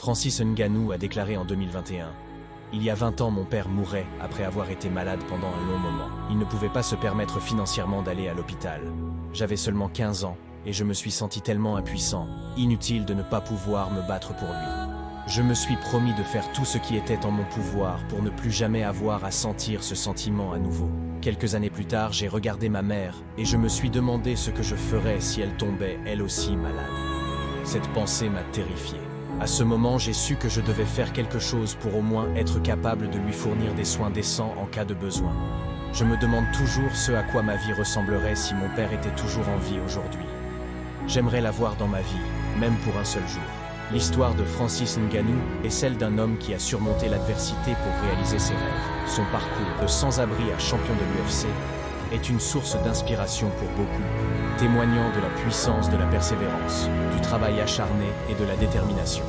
Francis Ngannou a déclaré en 2021 : « Il y a 20 ans, mon père mourait après avoir été malade pendant un long moment. Il ne pouvait pas se permettre financièrement d'aller à l'hôpital. J'avais seulement 15 ans et je me suis senti tellement impuissant, inutile de ne pas pouvoir me battre pour lui. Je me suis promis de faire tout ce qui était en mon pouvoir pour ne plus jamais avoir à sentir ce sentiment à nouveau. Quelques années plus tard, j'ai regardé ma mère et je me suis demandé ce que je ferais si elle tombait elle aussi malade. Cette pensée m'a terrifié. À ce moment, j'ai su que je devais faire quelque chose pour au moins être capable de lui fournir des soins décents en cas de besoin. Je me demande toujours ce à quoi ma vie ressemblerait si mon père était toujours en vie aujourd'hui. J'aimerais l'avoir dans ma vie, même pour un seul jour. L'histoire de Francis Ngannou est celle d'un homme qui a surmonté l'adversité pour réaliser ses rêves. Son parcours de sans-abri à champion de l'UFC est une source d'inspiration pour beaucoup, témoignant de la puissance de la persévérance, du travail acharné et de la détermination.